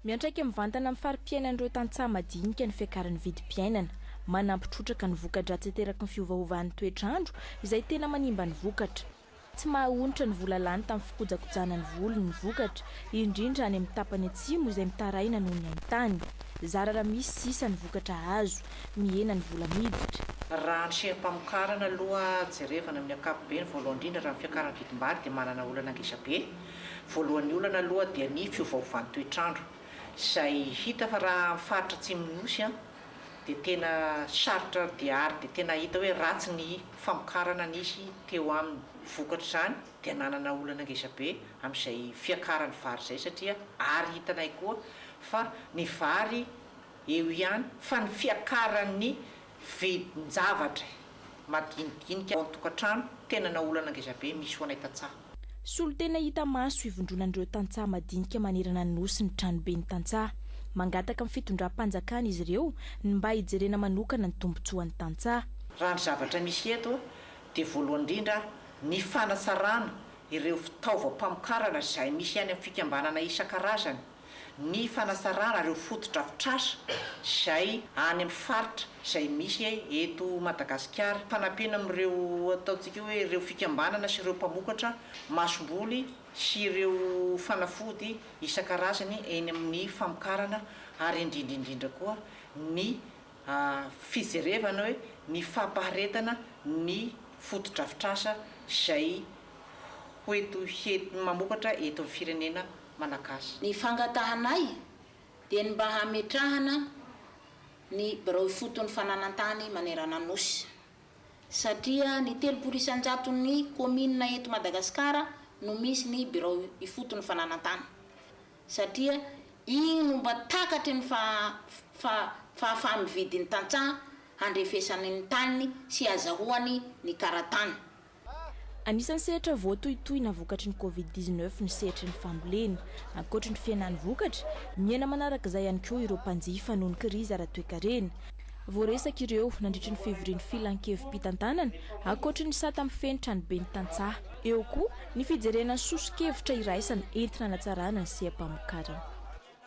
Miantraika mivantana amin'ny fari-piainan'ireo tantsaha madinika ny fiakaran'ny vidim-piainana, manampitrotraka ny voka-dratsy ateraky ny fiovaovan'ny toetr'andro izay tena manimba ny vokatra. Tsy mahahonitra ny vola lany tamin'ny fikojakojana ny volony ny vokatra, indrindra any amin'ny tapany atsimo izay mitaraina noho ny haintany. Zara misy sisa ny vokatra azo, mihena ny vola miditra. Raha ny seha-pamokarana aloha jerevana amin'ny ankapobeny voalohany indrindra raha ny fiakaran'ny vidim-bary dia manana olana ngeza be. Voalohany olana aloha dia ny fiovaovan'ny toetr'andro. Izay hita fa raha faritra Atsimonosy dia tena sarotra dia ary dia tena hita hoe ratsy ny famokarana nisy teo amin'ny vokatra izany dia nanana olana ngeza be amin'izay fiakaran'ny vary izay satria ary hitanay koa fa ny vary eo ihany fa ny fiakaran'ny vidin-javatra madinidinika ao an-tokantrano tena na olana ngeza be misy ho anay tantsaha. Solo tena hita maso ivondronan'ireo tantsaha madinika manerana ny nosy ny Tranoben'Ny Tantsaha. Mangataka amin'ny fitondram-panjakana izy ireo ny mba hijerena manokana ny tombontsoan'ny tantsaha. Raha ny zavatra misy eto dia voalohany indrindra ny fanasarana ireo fitaovam-pamokarana izay misy any amin'ny fikambanana isan-karazany, ny fanasarana ireo foto-drafitrasa izay any amin'ny faritra izay misy eto Madagasikara, fanampiana amin'ireo ataontsika hoe ireo fikambanana sy ireo mpamokatra masomboly sy ireo fanafody isan-karazany eny amin'ny famokarana, ary indrindraindrindra koa ny fijerevana hoe ny fampaharetana ny foto-drafitrasa izay hoeto mamokatra eto amin'ny firenena malagasy. Ny fangatahanay dia ny mba hametrahana ny birao fotony fananantany manerana nosy, satria ny 300 isan-jaton'ny komina eto Madagasikara no misy ny birao ifotony fananantany, satria igny no mba takatry ny fahafahan'ny vidin'ny tantsaha handrefesany ny taniny sy azahoany ny karatany. Anisan'ny sehatra voatohitohina vokatry ny Covid-19 ny sehatra ny fambolena. Ankoatry ny fiainan'ny vokatra, miaina manaraka izay ihany koa ireo mpanjifa noho ny krizy ara-toekarena. Voaresaka ireo nandritry ny Fivorin'ny filankevi-pitantanana, ankoatry ny sata amin'ny feno Tranoben'Ny Tantsaha. Eo koa ny fijerenan'ny soso-kevitra iraisana entina hanatsarana ny seha-pamokarana.